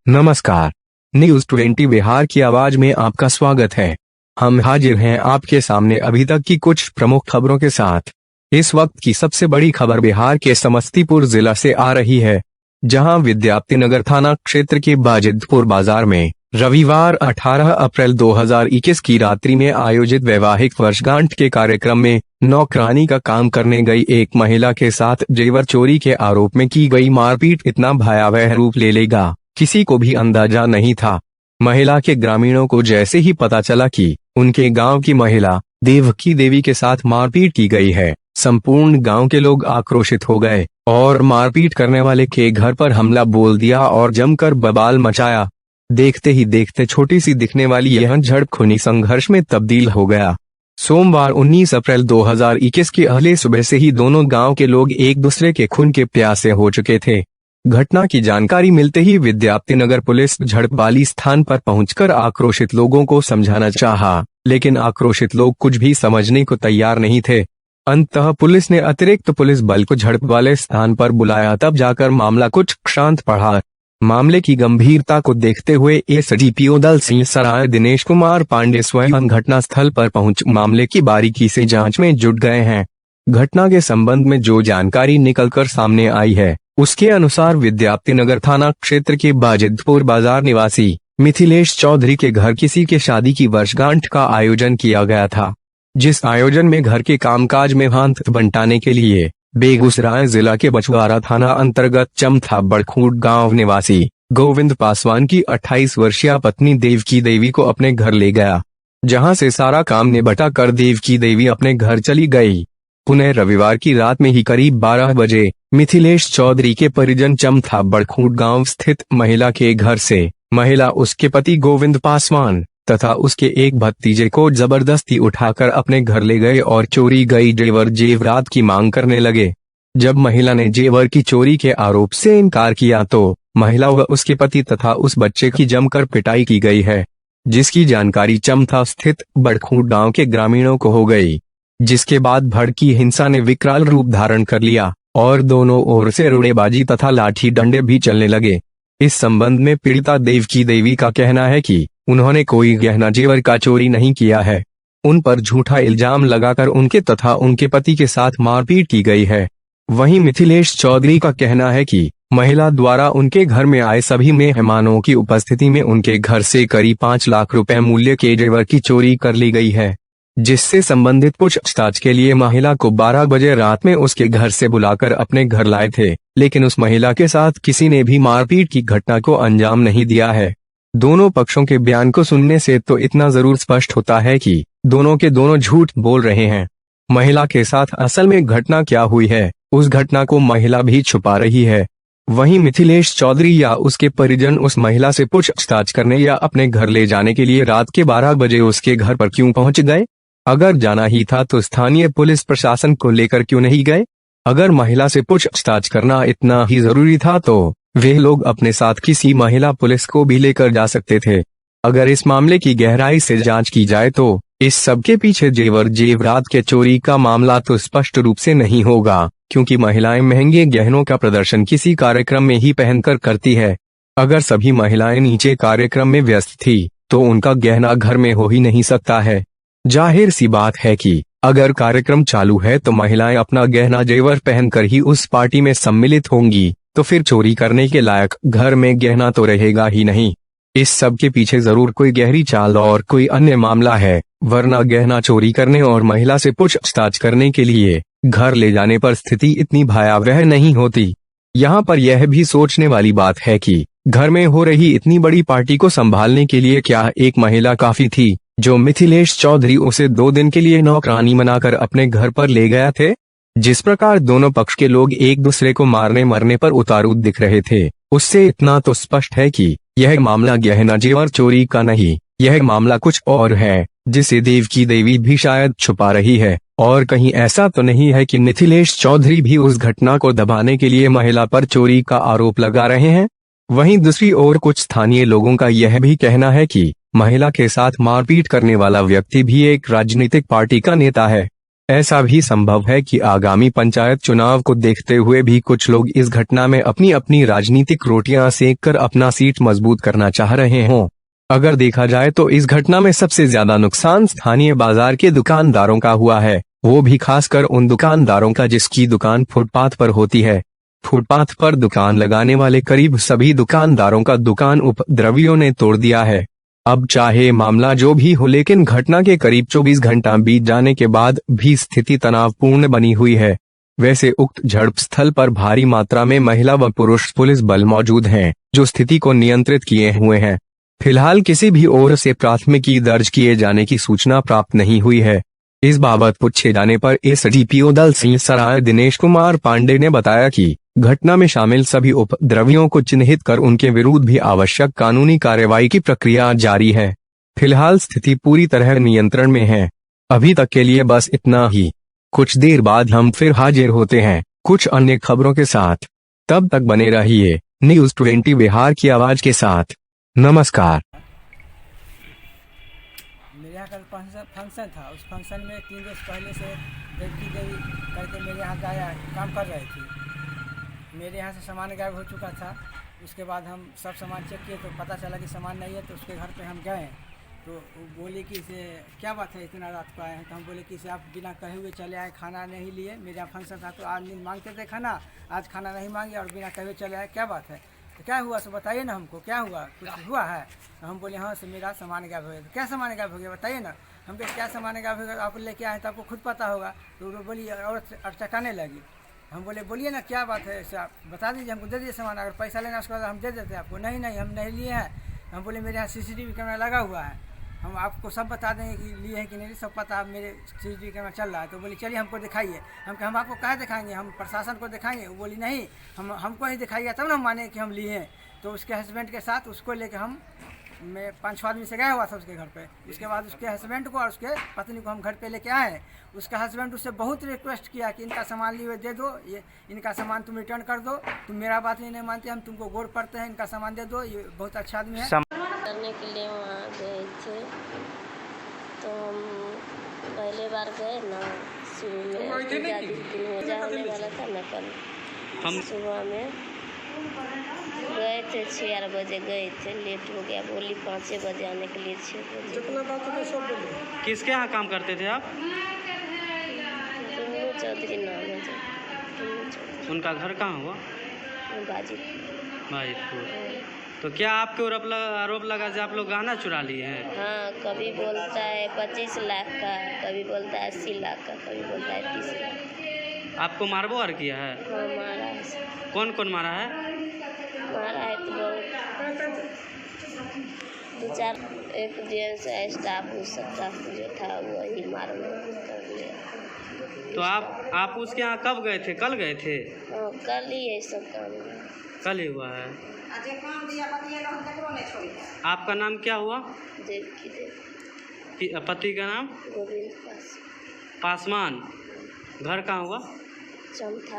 नमस्कार। न्यूज 20 बिहार की आवाज में आपका स्वागत है। हम हाजिर हैं आपके सामने अभी तक की कुछ प्रमुख खबरों के साथ। इस वक्त की सबसे बड़ी खबर बिहार के समस्तीपुर जिला से आ रही है, जहां विद्यार्थीनगर थाना क्षेत्र के बाजिदपुर बाजार में रविवार 18 अप्रैल 2021 की रात्रि में आयोजित वैवाहिक वर्षगांठ के कार्यक्रम में नौकरानी का काम करने गई एक महिला के साथ जेवर चोरी के आरोप में की गई मारपीट इतना भयावह रूप ले लेगा, किसी को भी अंदाजा नहीं था। महिला के ग्रामीणों को जैसे ही पता चला कि उनके गांव की महिला देवकी देवी के साथ मारपीट की गई है, संपूर्ण गांव के लोग आक्रोशित हो गए और मारपीट करने वाले के घर पर हमला बोल दिया और जमकर बवाल मचाया। देखते ही देखते छोटी सी दिखने वाली यह झड़प खूनी संघर्ष में तब्दील हो गया। सोमवार 19 अप्रैल 2021 की अहले सुबह से ही दोनों गांव के लोग एक दूसरे के खून के प्यासे हो चुके थे। घटना की जानकारी मिलते ही विद्यार्थीनगर पुलिस झड़प वाली स्थान पर पहुंचकर आक्रोशित लोगों को समझाना चाहा, लेकिन आक्रोशित लोग कुछ भी समझने को तैयार नहीं थे। अंततः पुलिस ने अतिरिक्त पुलिस बल को झड़प वाले स्थान पर बुलाया, तब जाकर मामला कुछ शांत पड़ा। मामले की गंभीरता को देखते हुए एसडीपीओ दल सिंह सराय दिनेश कुमार पांडे स्वयं घटना स्थल पर पहुंच मामले की बारीकी से जांच में जुट गए हैं। घटना के संबंध में जो जानकारी निकलकर सामने आई है, उसके अनुसार विद्यार्थीनगर थाना क्षेत्र के बाजिदपुर बाजार निवासी मिथिलेश चौधरी के घर किसी के शादी की वर्षगांठ का आयोजन किया गया था, जिस आयोजन में घर के कामकाज में हाथ बंटाने के लिए बेगूसराय जिला के बछवाड़ा थाना अंतर्गत चमथा बड़खूट गांव निवासी गोविंद पासवान की 28 वर्षीय पत्नी देवकी देवी को अपने घर ले गया, जहां से सारा काम निबटा कर देवकी देवी अपने घर चली गई। पुनः रविवार की रात में ही करीब 12 बजे मिथिलेश चौधरी के परिजन चमथा बड़खूट गांव स्थित महिला के घर से महिला, उसके पति गोविंद पासवान तथा उसके एक भतीजे को जबरदस्ती उठाकर अपने घर ले गए और चोरी गई जेवरात की मांग करने लगे। जब महिला ने जेवर की चोरी के आरोप से इनकार किया तो महिला व उसके पति तथा उस बच्चे की जमकर पिटाई की गई है, जिसकी जानकारी चमथा स्थित बड़खूट गांव के ग्रामीणों को हो गई, जिसके बाद भड़की हिंसा ने विकराल रूप धारण कर लिया और दोनों ओर से रुड़ेबाजी तथा लाठी डंडे भी चलने लगे। इस संबंध में पीड़िता देवकी देवी का कहना है कि उन्होंने कोई गहना जेवर का चोरी नहीं किया है। उन पर झूठा इल्जाम लगाकर उनके तथा उनके पति के साथ मारपीट की गई है। वहीं मिथिलेश चौधरी का कहना है कि महिला द्वारा उनके घर में आए सभी मेहमानों की उपस्थिति में उनके घर से करीब 5 लाख रुपए मूल्य के जेवर की चोरी कर ली गई है, जिससे संबंधित पूछताछ के लिए महिला को 12 बजे रात में उसके घर से बुलाकर अपने घर लाए थे, लेकिन उस महिला के साथ किसी ने भी मारपीट की घटना को अंजाम नहीं दिया है। दोनों पक्षों के बयान को सुनने से तो इतना जरूर स्पष्ट होता है कि दोनों के दोनों झूठ बोल रहे हैं। महिला के साथ असल में घटना क्या हुई है, उस घटना को महिला भी छुपा रही है। वहीं मिथिलेश चौधरी या उसके परिजन उस महिला से पूछताछ करने या अपने घर ले जाने के लिए रात के 12 बजे उसके घर पर क्यों पहुंच गए? अगर जाना ही था तो स्थानीय पुलिस प्रशासन को लेकर क्यों नहीं गए? अगर महिला से पूछताछ करना इतना ही जरूरी था तो वे लोग अपने साथ किसी महिला पुलिस को भी लेकर जा सकते थे। अगर इस मामले की गहराई से जांच की जाए तो इस सब के पीछे जेवरात के चोरी का मामला तो स्पष्ट रूप से नहीं होगा, क्योंकि महिलाएं महंगे गहनों का प्रदर्शन किसी कार्यक्रम में ही पहनकर करती है। अगर सभी महिलाएं नीचे कार्यक्रम में व्यस्त थी तो उनका गहना घर में हो ही नहीं सकता है। जाहिर सी बात है कि अगर कार्यक्रम चालू है तो महिलाएं अपना गहना जेवर पहनकर ही उस पार्टी में सम्मिलित होंगी, तो फिर चोरी करने के लायक घर में गहना तो रहेगा ही नहीं। इस सब के पीछे जरूर कोई गहरी चाल और कोई अन्य मामला है, वरना गहना चोरी करने और महिला से पूछताछ करने के लिए घर ले जाने पर स्थिति इतनी भयावह नहीं होती। यहाँ पर यह भी सोचने वाली बात है कि घर में हो रही इतनी बड़ी पार्टी को संभालने के लिए क्या एक महिला काफी थी, जो मिथिलेश चौधरी उसे 2 दिन के लिए नौकरानी बनाकर अपने घर पर ले गया थे? जिस प्रकार दोनों पक्ष के लोग एक दूसरे को मारने मरने पर उतारू दिख रहे थे, उससे इतना तो स्पष्ट है कि यह मामला गहना जेवर चोरी का नहीं, यह मामला कुछ और है, जिसे देवकी देवी भी शायद छुपा रही है। और कहीं ऐसा तो नहीं है कि मिथिलेश चौधरी भी उस घटना को दबाने के लिए महिला पर चोरी का आरोप लगा रहे हैं? वहीं दूसरी ओर कुछ स्थानीय लोगों का यह भी कहना है कि महिला के साथ मारपीट करने वाला व्यक्ति भी एक राजनीतिक पार्टी का नेता है। ऐसा भी संभव है कि आगामी पंचायत चुनाव को देखते हुए भी कुछ लोग इस घटना में अपनी अपनी राजनीतिक रोटियां सेक कर अपना सीट मजबूत करना चाह रहे हों। अगर देखा जाए तो इस घटना में सबसे ज्यादा नुकसान स्थानीय बाजार के दुकानदारों का हुआ है, वो भी खासकर उन दुकानदारों का जिसकी दुकान फुटपाथ पर होती है। फुटपाथ पर दुकान लगाने वाले करीब सभी दुकानदारों का दुकान उपद्रवियों ने तोड़ दिया है। अब चाहे मामला जो भी हो, लेकिन घटना के करीब 24 घंटा बीत जाने के बाद भी स्थिति तनावपूर्ण बनी हुई है। वैसे उक्त झड़प स्थल पर भारी मात्रा में महिला व पुरुष पुलिस बल मौजूद हैं, जो स्थिति को नियंत्रित किए हुए हैं। फिलहाल किसी भी ओर से प्राथमिकी दर्ज किए जाने की सूचना प्राप्त नहीं हुई है। इस बाबत पूछे जाने पर एसडीपीओ दल सिंह सराय दिनेश कुमार पांडे ने बताया कि घटना में शामिल सभी उपद्रवियों को चिन्हित कर उनके विरुद्ध भी आवश्यक कानूनी कार्रवाई की प्रक्रिया जारी है। फिलहाल स्थिति पूरी तरह नियंत्रण में है। अभी तक के लिए बस इतना ही। कुछ देर बाद हम फिर हाजिर होते हैं कुछ अन्य खबरों के साथ। तब तक बने रहिए न्यूज़ 20 बिहार की आवाज के साथ। नमस्कार। मेरे यहाँ कल फंक्शन था। उस फंक्शन में 3 रोज पहले से लड़की गई करके मेरे यहाँ गाया काम कर रही थी। मेरे यहाँ से सामान गायब हो चुका था। उसके बाद हम सब सामान चेक किए तो पता चला कि सामान नहीं है। तो उसके घर पे हम गए तो वो बोले कि इसे क्या बात है इतना रात को आए हैं। तो हम बोले कि इसे आप बिना कहे हुए चले आए, खाना नहीं लिए। मेरे यहाँ फंक्शन था तो आज दिन मांगते थे खाना, आज खाना नहीं मांगे और बिना कहे हुए चले आए, क्या बात है। तो क्या हुआ सो बताइए ना हमको, क्या हुआ, कुछ हुआ है। तो हम बोले हाँ से मेरा सामान गायब हो गया। तो क्या सामान गायब हो गया बताइए ना। हम कहे क्या सामान गायब हो गया, आप लेके आए तो आपको खुद पता होगा। तो वो बोली और चकाने लगी। हम बोले बोलिए ना क्या बात है, ऐसा बता दीजिए, हमको दे दीजिए सामान। अगर पैसा लेना उसके बाद हम दे देते आपको। नहीं नहीं हम नहीं लिए हैं। हम बोले मेरे यहाँ CCTV कैमरा लगा हुआ है, हम आपको सब बता देंगे कि लिए हैं कि नहीं, सब पता मेरे CCTV कैमरा चल रहा है। तो बोली चलिए हमको दिखाइए। हम आपको कहाँ दिखाएंगे, हम प्रशासन को दिखाएंगे। वो बोली नहीं हमको ही दिखाइए तब ना हम माने कि हम लिए हैं। तो उसके हस्बैंड के साथ उसको लेके मैं 5-6 आदमी से गया हुआ था उसके घर पे। उसके बाद उसके हस्बैंड को और उसके पत्नी को हम घर पे लेके आए। उसका हस्बैंड उससे बहुत रिक्वेस्ट किया कि इनका सामान लिए हुए दे दो, ये इनका सामान तुम रिटर्न कर दो, तुम मेरा बात नहीं मानते, हम तुमको गोर पड़ते हैं, इनका सामान दे दो, ये बहुत अच्छा आदमी है। करने के लिए वहाँ गए थे तो हम पहले बार गए ना, शुरू में जाने वाला था ना। कल हम सुबह में गए थे 6 बजे गए थे, लेट हो गया। बोली 5 बजे आने के लिए 6 बजे। किसके यहाँ काम करते थे आप? चौधरी नाम है। उनका घर कहाँ हुआ? बाजीपुर। तो क्या आपके ऊपर आरोप लगा कि आप लोग गहना चुरा लिए हैं? हाँ, कभी बोलता है 25 लाख का, कभी बोलता है 80 लाख का, कभी बोलता है 30 लाख। आपको मारबोर किया है? हाँ मारा है। कौन कौन मारा है? मारा है तो बहुत 2-4 एक जेंट्स स्टाफ जो था वही मारने कर लिया। तो आप उसके यहाँ कब गए थे? कल गए थे? हाँ कल ही ये सब काम हुआ। कल ही हुआ है। आपका नाम क्या हुआ? देव। पति का नाम? गोविंद पासवान। घर कहाँ हुआ? चमथा।